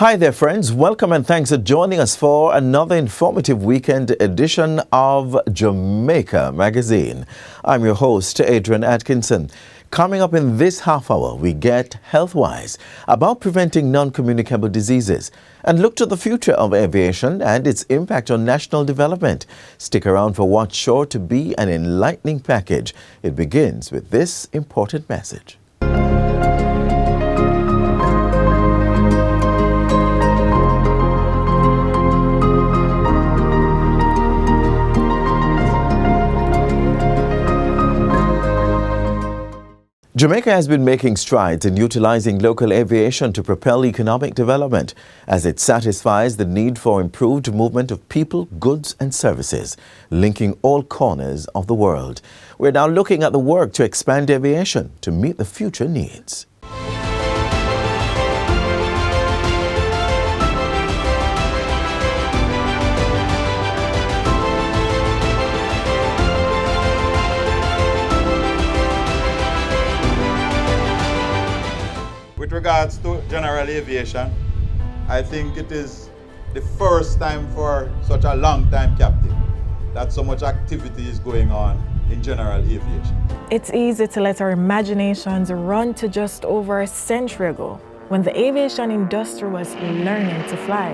Hi there, friends. Welcome and thanks for joining us for another informative weekend edition of Jamaica Magazine. I'm your host, Adrian Atkinson. Coming up in this half hour, we get Healthwise about preventing non-communicable diseases and look to the future of aviation and its impact on national development. Stick around for what's sure to be an enlightening package. It begins with this important message. Jamaica has been making strides in utilizing local aviation to propel economic development as it satisfies the need for improved movement of people, goods and services, linking all corners of the world. We're now looking at the work to expand aviation to meet the future needs. With regards to general aviation, I think it is the first time for such a long time, Captain, that so much activity is going on in general aviation. It's easy to let our imaginations run to just over a century ago, when the aviation industry was learning to fly.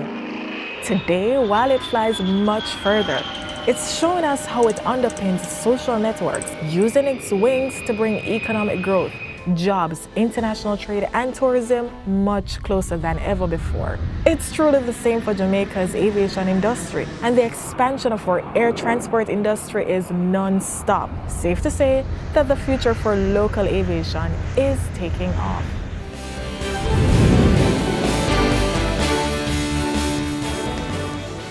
Today, while it flies much further, it's showing us how it underpins social networks, using its wings to bring economic growth, jobs, international trade and tourism much closer than ever before. It's truly the same for Jamaica's aviation industry, and the expansion of our air transport industry is non-stop. Safe to say that the future for local aviation is taking off.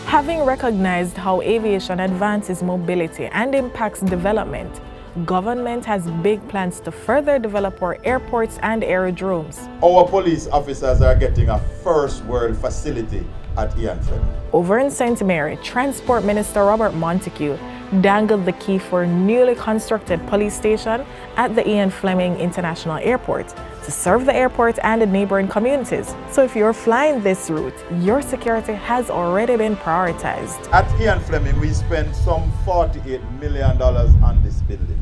Having recognized how aviation advances mobility and impacts development, government has big plans to further develop our airports and aerodromes. Our police officers are getting a first world facility at Ian Fleming. Over in St. Mary, Transport Minister Robert Montague dangled the key for a newly constructed police station at the Ian Fleming International Airport to serve the airport and the neighboring communities. So if you're flying this route, your security has already been prioritized. At Ian Fleming, we spent some $48 million on this building.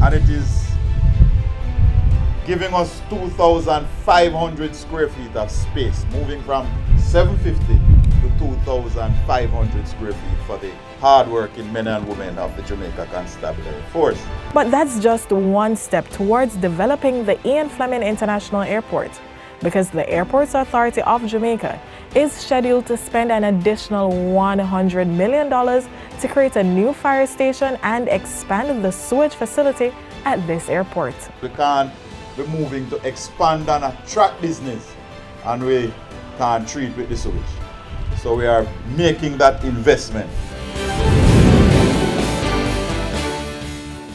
And it is giving us 2,500 square feet of space, moving from 750 to 2,500 square feet for the hard-working men and women of the Jamaica Constabulary Force. But that's just one step towards developing the Ian Fleming International Airport, because the Airports Authority of Jamaica is scheduled to spend an additional $100 million to create a new fire station and expand the sewage facility at this airport. We can't be moving to expand and attract business, and we can't treat with the sewage. So we are making that investment.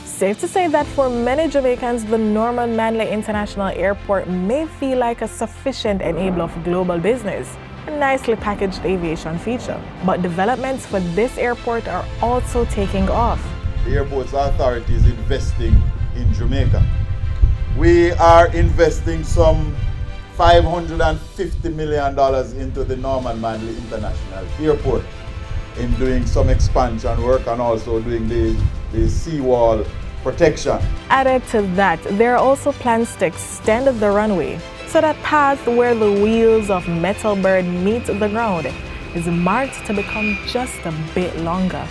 Safe to say that for many Jamaicans, the Norman Manley International Airport may feel like a sufficient enabler of global business, a nicely packaged aviation feature. But developments for this airport are also taking off. The Airports Authority is investing in Jamaica. We are investing some $550 million into the Norman Manley International Airport in doing some expansion work and also doing the seawall protection. Added to that, there are also plans to extend the runway, so that path where the wheels of Metal Bird meet the ground is marked to become just a bit longer.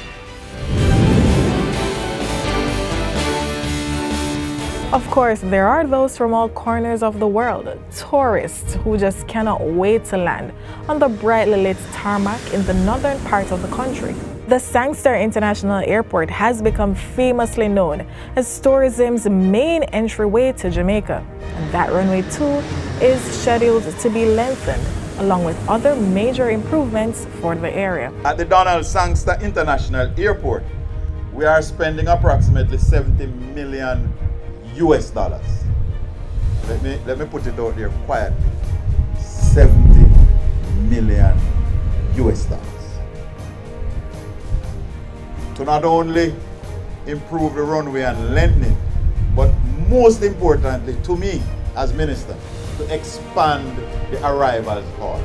Of course, there are those from all corners of the world, tourists who just cannot wait to land on the brightly lit tarmac in the northern part of the country. The Sangster International Airport has become famously known as tourism's main entryway to Jamaica, and that runway too is scheduled to be lengthened, along with other major improvements for the area. At the Donald Sangster International Airport, we are spending approximately $70 million. Let me put it out there quietly. $70 million. To not only improve the runway and lengthen it, but most importantly to me as minister, to expand the arrivals hall.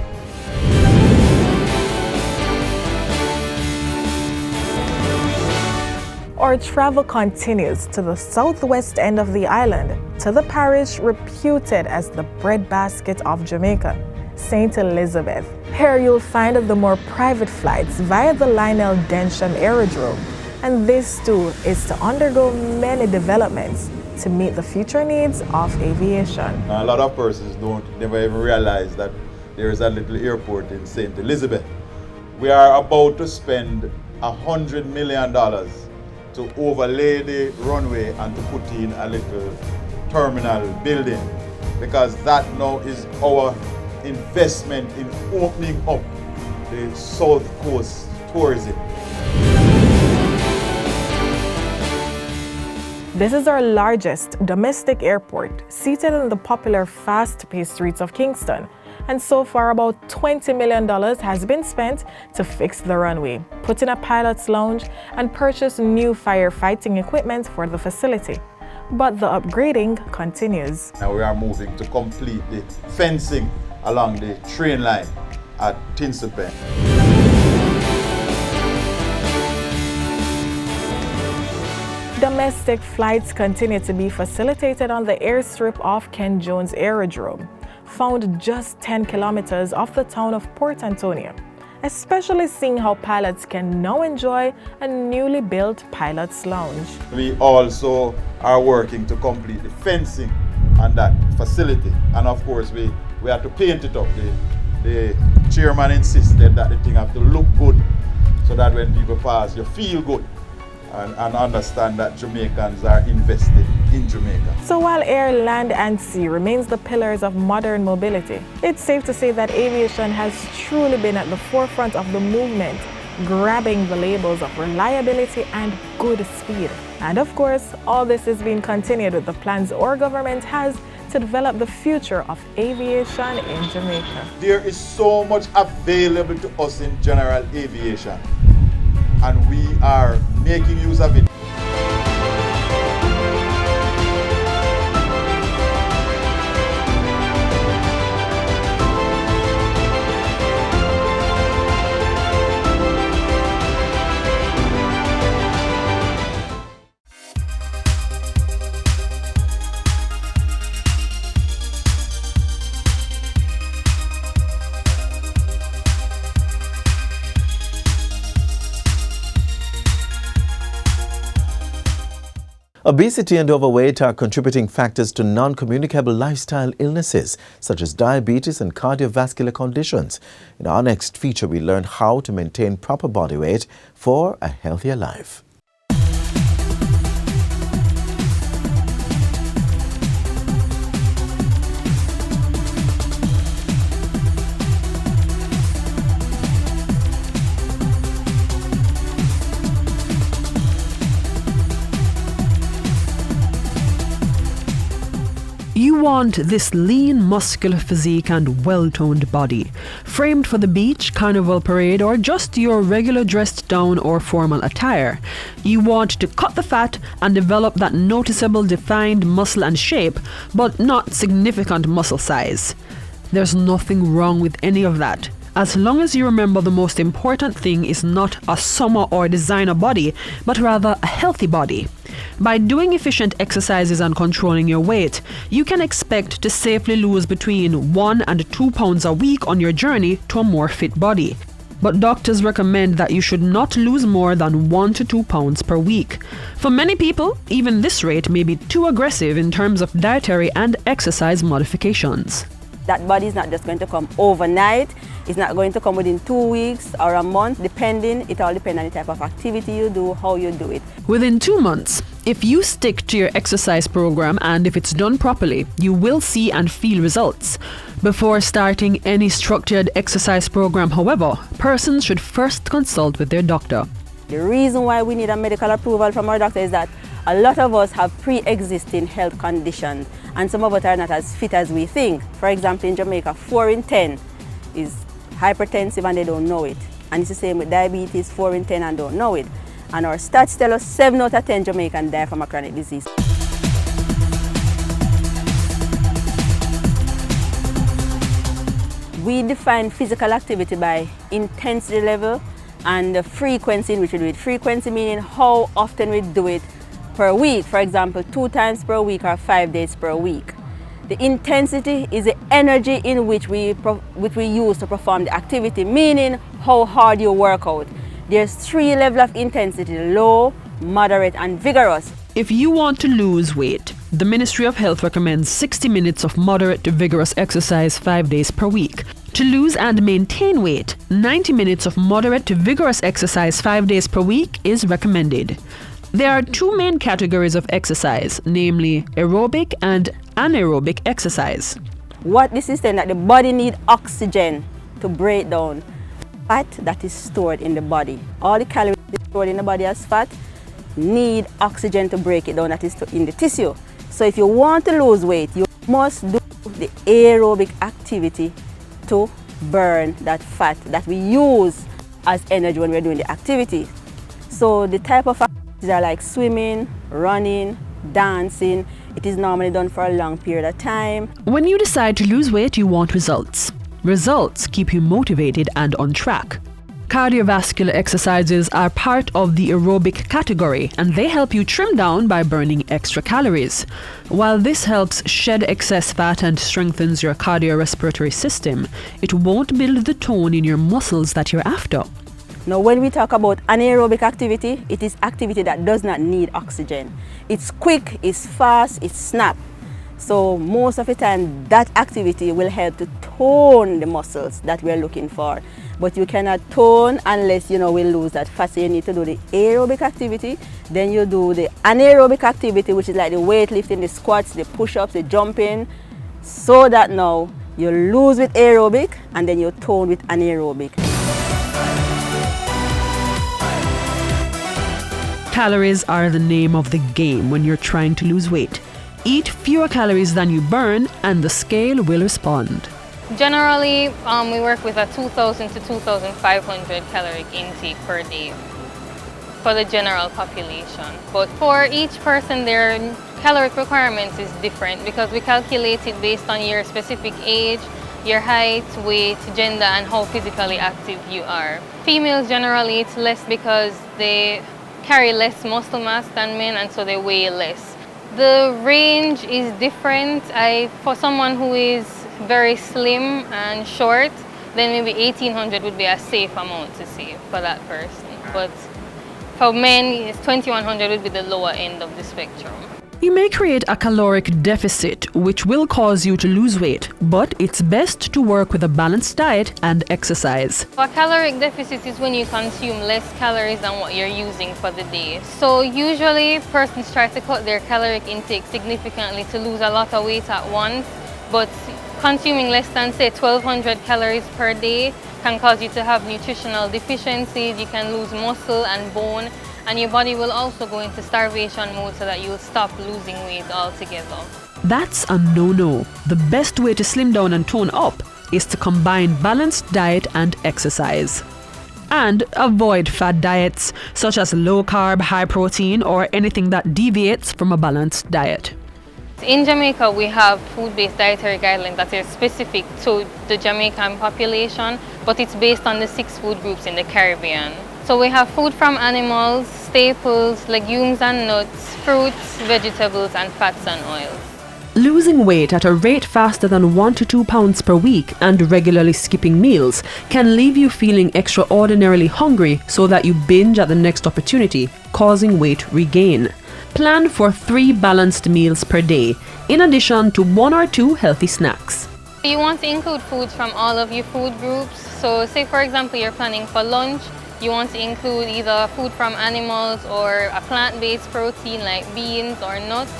our travel continues to the southwest end of the island, to the parish reputed as the breadbasket of Jamaica, St. Elizabeth. Here you'll find the more private flights via the Lionel Densham Aerodrome, and this too is to undergo many developments to meet the future needs of aviation. A lot of persons never even realize that there is a little airport in St. Elizabeth. We are about to spend $100 million to overlay the runway and to put in a little terminal building, because that now is our investment in opening up the South Coast tourism. This is our largest domestic airport, seated in the popular fast-paced streets of Kingston. And so far, about $20 million has been spent to fix the runway, put in a pilot's lounge, and purchase new firefighting equipment for the facility. But the upgrading continues. Now we are moving to complete the fencing along the train line at Kingston. Domestic flights continue to be facilitated on the airstrip of Ken Jones Aerodrome, found just 10 kilometers off the town of Port Antonio, especially seeing how pilots can now enjoy a newly built pilot's lounge. We also are working to complete the fencing on that facility, and of course we have to paint it up. The chairman insisted that the thing have to look good so that when people pass you feel good and understand that Jamaicans are invested in Jamaica. So while air, land and sea remains the pillars of modern mobility, it's safe to say that aviation has truly been at the forefront of the movement, grabbing the labels of reliability and good speed. And of course, all this is being continued with the plans our government has to develop the future of aviation in Jamaica. There is so much available to us in general aviation, and we are making use of it. Obesity and overweight are contributing factors to non-communicable lifestyle illnesses such as diabetes and cardiovascular conditions. In our next feature, we learn how to maintain proper body weight for a healthier life. You want this lean, muscular physique and well-toned body, framed for the beach, carnival parade, or just your regular dressed down or formal attire. You want to cut the fat and develop that noticeable defined muscle and shape, but not significant muscle size. There's nothing wrong with any of that, as long as you remember the most important thing is not a summer or designer body, but rather a healthy body. By doing efficient exercises and controlling your weight, you can expect to safely lose between 1 and 2 pounds a week on your journey to a more fit body. But doctors recommend that you should not lose more than 1 to 2 pounds per week. For many people, even this rate may be too aggressive in terms of dietary and exercise modifications. That body is not just going to come overnight. It's not going to come within 2 weeks or a month, depending. It all depends on the type of activity you do, how you do it. Within 2 months, if you stick to your exercise program and if it's done properly, you will see and feel results. Before starting any structured exercise program, however, persons should first consult with their doctor. The reason why we need a medical approval from our doctor is that a lot of us have pre-existing health conditions, and some of us are not as fit as we think. For example, in Jamaica, 4 in 10 is hypertensive and they don't know it. And it's the same with diabetes, 4 in 10 and don't know it. And our stats tell us 7 out of 10 Jamaicans die from a chronic disease. We define physical activity by intensity level and the frequency in which we do it. Frequency meaning how often we do it per week. For example, 2 times per week or 5 days per week. The intensity is the energy in which we use to perform the activity, meaning how hard you work out. There's 3 levels of intensity: low, moderate, and vigorous. If you want to lose weight, the Ministry of Health recommends 60 minutes of moderate to vigorous exercise 5 days per week. To lose and maintain weight, 90 minutes of moderate to vigorous exercise 5 days per week is recommended. There are 2 main categories of exercise, namely aerobic and anaerobic exercise. What this is saying that the body needs oxygen to break down fat that is stored in the body. All the calories stored in the body as fat need oxygen to break it down, that is in the tissue. So if you want to lose weight, you must do the aerobic activity to burn that fat that we use as energy when we're doing the activity. So the type of activities are like swimming, running, dancing. It is normally done for a long period of time. When you decide to lose weight, you want results. Results keep you motivated and on track. Cardiovascular exercises are part of the aerobic category, and they help you trim down by burning extra calories. While this helps shed excess fat and strengthens your cardiorespiratory system, it won't build the tone in your muscles that you're after. Now, when we talk about anaerobic activity, it is activity that does not need oxygen. It's quick, it's fast, it's snap. So most of the time, that activity will help to tone the muscles that we're looking for. But you cannot tone unless, we lose that fat. So you need to do the aerobic activity, then you do the anaerobic activity, which is like the weightlifting, the squats, the push-ups, the jumping, so that now you lose with aerobic and then you tone with anaerobic. Calories are the name of the game when you're trying to lose weight. Eat fewer calories than you burn and the scale will respond. Generally, we work with a 2,000 to 2,500 caloric intake per day for the general population. But for each person, their caloric requirements is different because we calculate it based on your specific age, your height, weight, gender, and how physically active you are. Females generally eat less because they carry less muscle mass than men, and so they weigh less. The range is different. For someone who is very slim and short, then maybe 1,800 would be a safe amount to say for that person. But for men, 2,100 would be the lower end of the spectrum. You may create a caloric deficit, which will cause you to lose weight, but it's best to work with a balanced diet and exercise. A caloric deficit is when you consume less calories than what you're using for the day. So usually persons try to cut their caloric intake significantly to lose a lot of weight at once, but consuming less than, say, 1,200 calories per day can cause you to have nutritional deficiencies. You can lose muscle and bone, and your body will also go into starvation mode so that you'll stop losing weight altogether. That's a no-no. The best way to slim down and tone up is to combine balanced diet and exercise. And avoid fad diets such as low-carb, high-protein, or anything that deviates from a balanced diet. In Jamaica, we have food-based dietary guidelines that are specific to the Jamaican population, but it's based on the 6 food groups in the Caribbean. So we have food from animals, staples, legumes and nuts, fruits, vegetables, and fats and oils. Losing weight at a rate faster than 1 to 2 pounds per week and regularly skipping meals can leave you feeling extraordinarily hungry so that you binge at the next opportunity, causing weight regain. Plan for 3 balanced meals per day, in addition to 1 or 2 healthy snacks. You want to include foods from all of your food groups. So say for example you're planning for lunch, you want to include either food from animals or a plant-based protein like beans or nuts.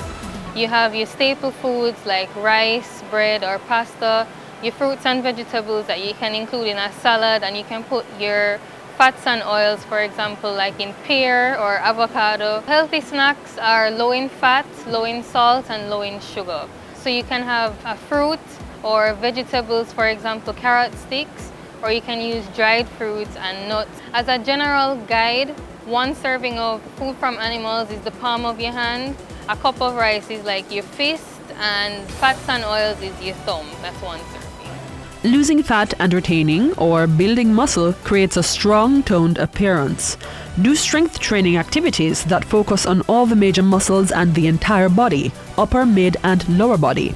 You have your staple foods like rice, bread or pasta, your fruits and vegetables that you can include in a salad, and you can put your fats and oils, for example, like in pear or avocado. Healthy snacks are low in fat, low in salt, and low in sugar. So you can have a fruit or vegetables, for example, carrot sticks, or you can use dried fruits and nuts. As a general guide, 1 serving of food from animals is the palm of your hand, a cup of rice is like your fist, and fats and oils is your thumb. That's 1 serving. Losing fat and retaining or building muscle creates a strong, toned appearance. Do strength training activities that focus on all the major muscles and the entire body, upper, mid, and lower body.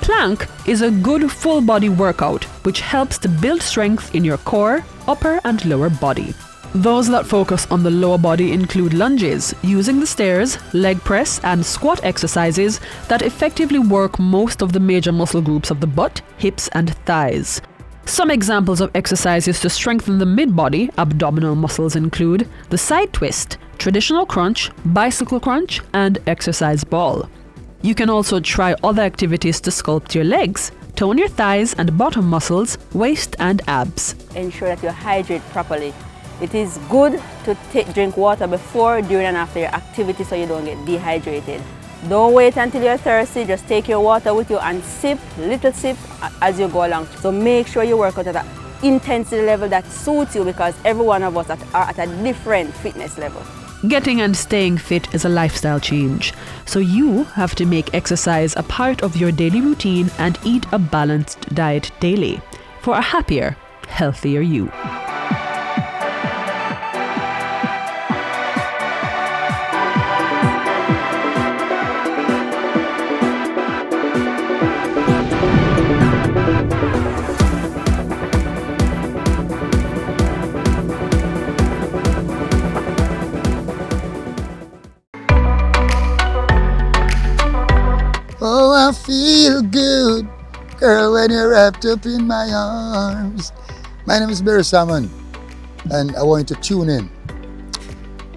Plank is a good full body workout which helps to build strength in your core, upper, and lower body. Those that focus on the lower body include lunges, using the stairs, leg press, and squat exercises that effectively work most of the major muscle groups of the butt, hips, and thighs. Some examples of exercises to strengthen the mid-body abdominal muscles include the side twist, traditional crunch, bicycle crunch, and exercise ball. You can also try other activities to sculpt your legs, tone your thighs and bottom muscles, waist, and abs. Ensure that you hydrate properly. It is good to drink water before, during, and after your activity so you don't get dehydrated. Don't wait until you're thirsty, just take your water with you and sip, little sip as you go along. So make sure you work out at an intensity level that suits you, because every one of us are at a different fitness level. Getting and staying fit is a lifestyle change, so you have to make exercise a part of your daily routine and eat a balanced diet daily for a happier, healthier you. Oh, I feel good, girl, when you're wrapped up in my arms. My name is Barry Salmon, and I want you to tune in.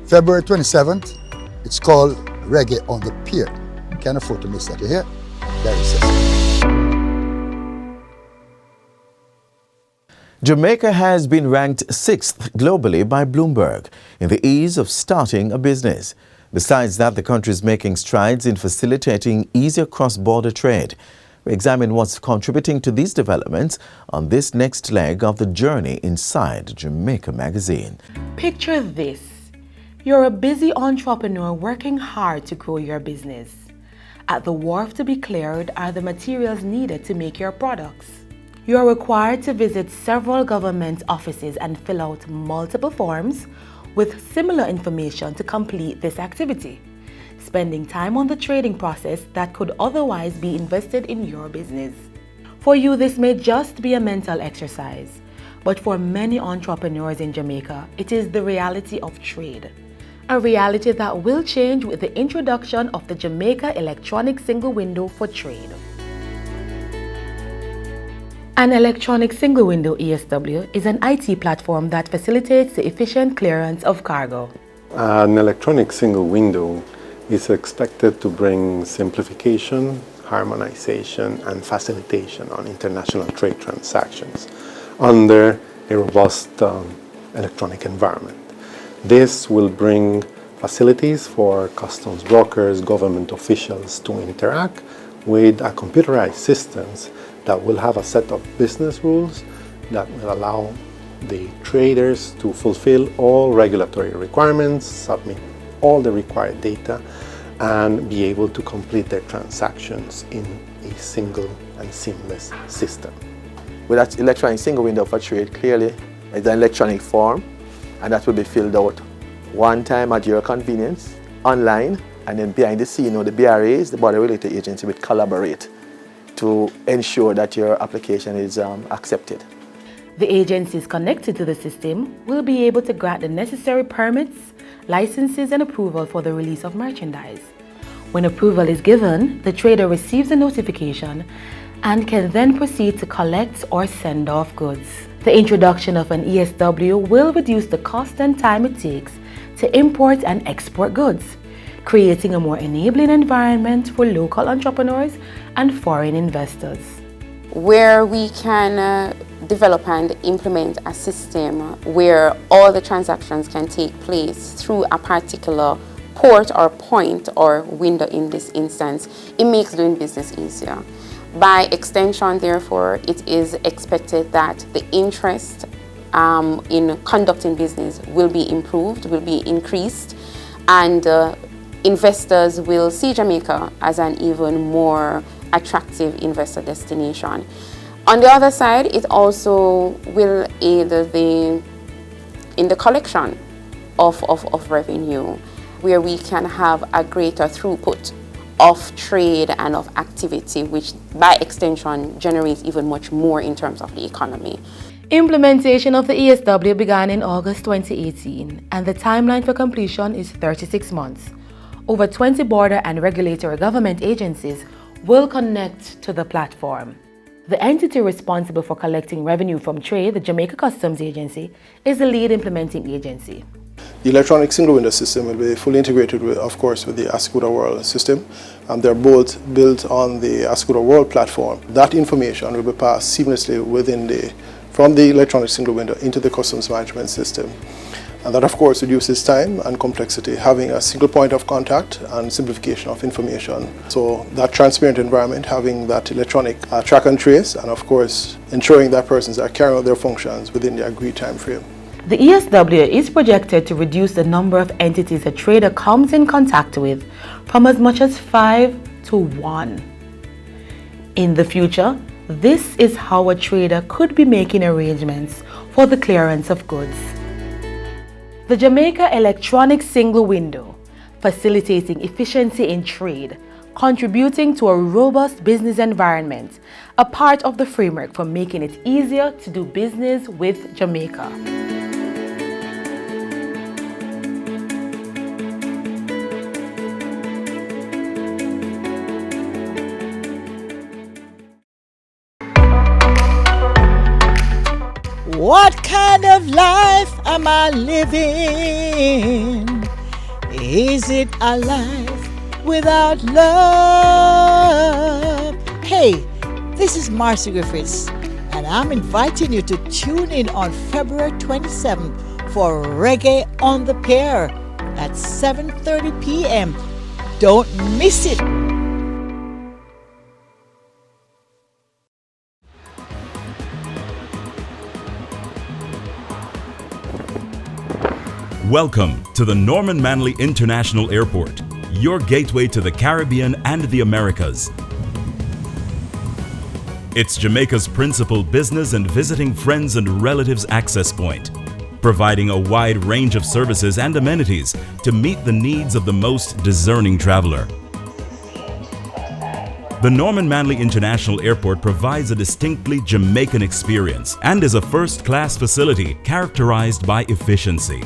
February 27th, it's called Reggae on the Pier. Can't afford to miss that, you hear? Barry says. Jamaica has been ranked 6th globally by Bloomberg in the ease of starting a business. Besides that, the country is making strides in facilitating easier cross-border trade. We examine what's contributing to these developments on this next leg of the journey inside Jamaica Magazine. Picture this. You're a busy entrepreneur working hard to grow your business. At the wharf to be cleared are the materials needed to make your products. You are required to visit several government offices and fill out multiple forms with similar information to complete this activity, spending time on the trading process that could otherwise be invested in your business. For you, this may just be a mental exercise, but for many entrepreneurs in Jamaica, it is the reality of trade. A reality that will change with the introduction of the Jamaica Electronic Single Window for Trade. An electronic single window ESW is an IT platform that facilitates the efficient clearance of cargo. An electronic single window is expected to bring simplification, harmonization, and facilitation on international trade transactions under a robust electronic environment. This will bring facilities for customs brokers, government officials to interact with a computerized systems that will have a set of business rules that will allow the traders to fulfill all regulatory requirements, submit all the required data, and be able to complete their transactions in a single and seamless system. With that electronic single window for trade, clearly it's an electronic form, and that will be filled out one time at your convenience, online, and then behind the scene, the BRAs, the Border Related Agency, will collaborate to ensure that your application is accepted. The agencies connected to the system will be able to grant the necessary permits, licenses, and approval for the release of merchandise. When approval is given, the trader receives a notification and can then proceed to collect or send off goods. The introduction of an ESW will reduce the cost and time it takes to import and export goods, creating a more enabling environment for local entrepreneurs and foreign investors. Where we can develop and implement a system where all the transactions can take place through a particular port or point or window in this instance, it makes doing business easier. By extension, therefore, it is expected that the interest in conducting business will be improved, will be increased, and investors will see Jamaica as an even more attractive investor destination. On the other side, it also will aid in the collection of revenue, where we can have a greater throughput of trade and of activity, which by extension generates even much more in terms of the economy. Implementation of the ESW began in August 2018, and the timeline for completion is 36 months. Over 20 border and regulatory government agencies will connect to the platform. The entity responsible for collecting revenue from trade, the Jamaica Customs Agency, is the lead implementing agency. The electronic single window system will be fully integrated, of course, with the Ascuda World system. They're both built on the Ascuda World platform. That information will be passed seamlessly from the electronic single window into the customs management system. And that, of course, reduces time and complexity, having a single point of contact and simplification of information. So that transparent environment, having that electronic track and trace, and of course, ensuring that persons are carrying out their functions within the agreed time frame. The ESW is projected to reduce the number of entities a trader comes in contact with from as much as 5 to 1. In the future, this is how a trader could be making arrangements for the clearance of goods. The Jamaica Electronic Single Window, facilitating efficiency in trade, contributing to a robust business environment, a part of the framework for making it easier to do business with Jamaica. What kind of life am I living? Is it a life without love? Hey, this is Marcy Griffiths, and I'm inviting you to tune in on February 27th for Reggae on the Pier at 7:30 p.m. Don't miss it. Welcome to the Norman Manley International Airport, your gateway to the Caribbean and the Americas. It's Jamaica's principal business and visiting friends and relatives access point, providing a wide range of services and amenities to meet the needs of the most discerning traveler. The Norman Manley International Airport provides a distinctly Jamaican experience and is a first-class facility characterized by efficiency.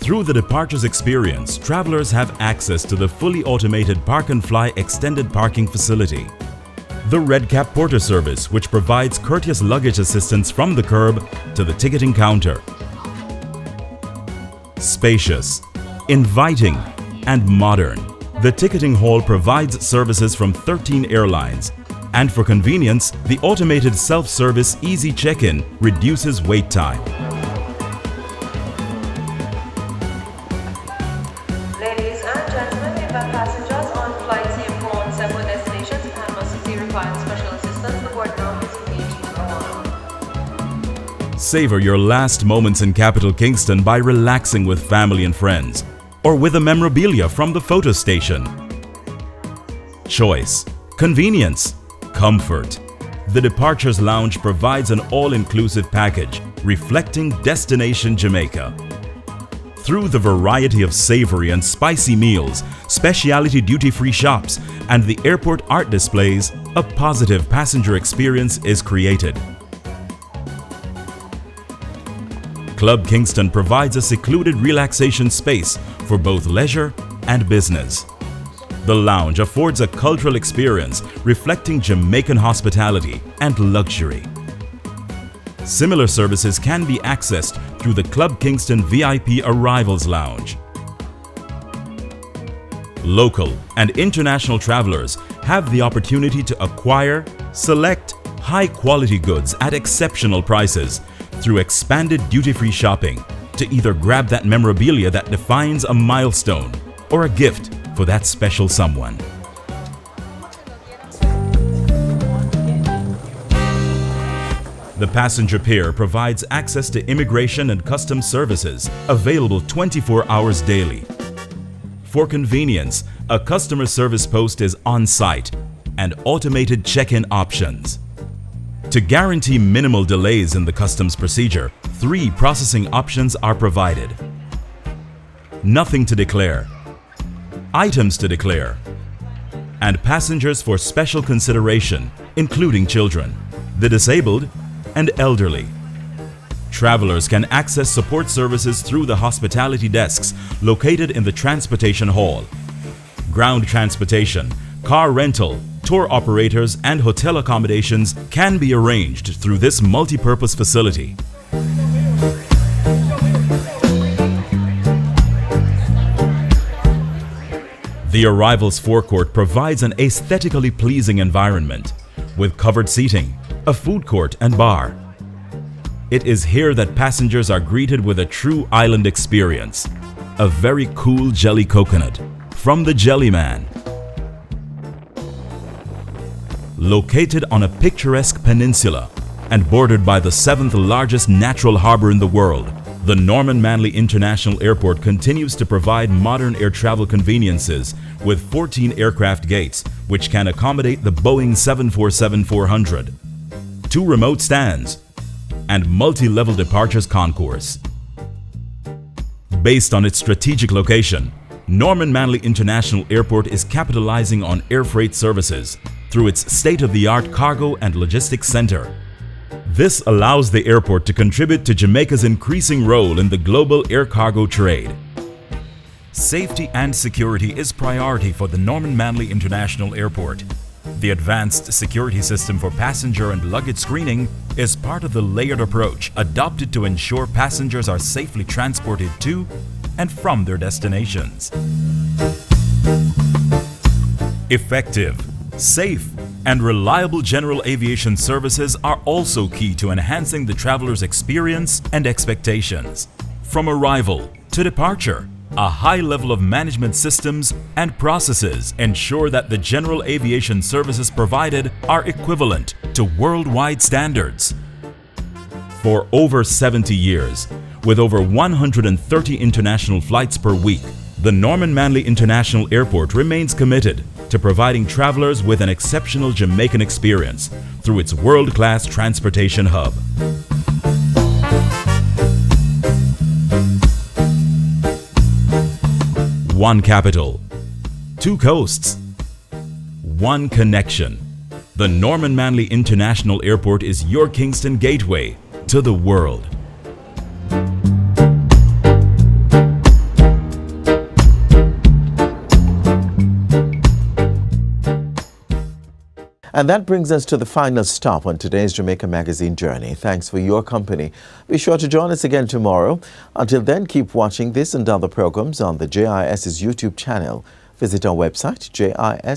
Through the departures experience, travelers have access to the fully automated Park and Fly extended parking facility. The Red Cap Porter service, which provides courteous luggage assistance from the curb to the ticketing counter. Spacious, inviting, and modern, the ticketing hall provides services from 13 airlines. And for convenience, the automated self-service Easy Check-in reduces wait time. Savor your last moments in capital Kingston by relaxing with family and friends, or with a memorabilia from the photo station. Choice, convenience, comfort. The Departures Lounge provides an all-inclusive package reflecting Destination Jamaica. Through the variety of savory and spicy meals, specialty duty-free shops, and the airport art displays, a positive passenger experience is created. Club Kingston provides a secluded relaxation space for both leisure and business. The lounge affords a cultural experience reflecting Jamaican hospitality and luxury. Similar services can be accessed through the Club Kingston VIP Arrivals Lounge. Local and international travelers have the opportunity to acquire, select high-quality goods at exceptional prices through expanded duty-free shopping to either grab that memorabilia that defines a milestone or a gift for that special someone. The passenger pier provides access to immigration and customs services available 24 hours daily. For convenience, a customer service post is on site and automated check-in options. To guarantee minimal delays in the customs procedure, 3 processing options are provided. Nothing to declare, items to declare, and passengers for special consideration, including children, the disabled, and elderly. Travelers can access support services through the hospitality desks located in the transportation hall. Ground transportation, car rental, tour operators, and hotel accommodations can be arranged through this multi-purpose facility. The arrivals forecourt provides an aesthetically pleasing environment with covered seating, a food court and bar. It is here that passengers are greeted with a true island experience, a very cool jelly coconut from the Jelly Man. Located on a picturesque peninsula and bordered by the 7th largest natural harbor in the world, the Norman Manley International Airport continues to provide modern air travel conveniences with 14 aircraft gates, which can accommodate the Boeing 747-400, 2 remote stands, and multi-level departures concourse. Based on its strategic location, Norman Manley International Airport is capitalizing on air freight services through its state-of-the-art cargo and logistics center. This allows the airport to contribute to Jamaica's increasing role in the global air cargo trade. Safety and security is priority for the Norman Manley International Airport. The advanced security system for passenger and luggage screening is part of the layered approach adopted to ensure passengers are safely transported to and from their destinations. Effective, safe, and reliable general aviation services are also key to enhancing the traveler's experience and expectations. From arrival to departure, a high level of management systems and processes ensure that the general aviation services provided are equivalent to worldwide standards. For over 70 years, with over 130 international flights per week, the Norman Manley International Airport remains committed to providing travelers with an exceptional Jamaican experience through its world-class transportation hub. One capital, 2 coasts, 1 connection. The Norman Manley International Airport is your Kingston gateway to the world. And that brings us to the final stop on today's Jamaica Magazine journey. Thanks for your company. Be sure to join us again tomorrow. Until then, keep watching this and other programs on the JIS's YouTube channel. Visit our website, jis.gov.jm,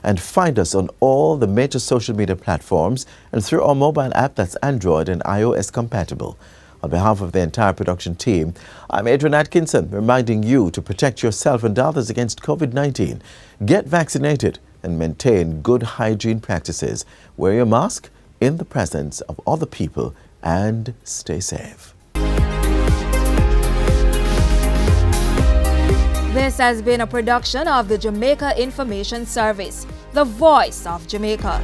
and find us on all the major social media platforms and through our mobile app that's Android and iOS compatible. On behalf of the entire production team, I'm Adrian Atkinson, reminding you to protect yourself and others against COVID-19. Get vaccinated and maintain good hygiene practices. Wear your mask in the presence of other people and stay safe. This has been a production of the Jamaica Information Service, the voice of Jamaica.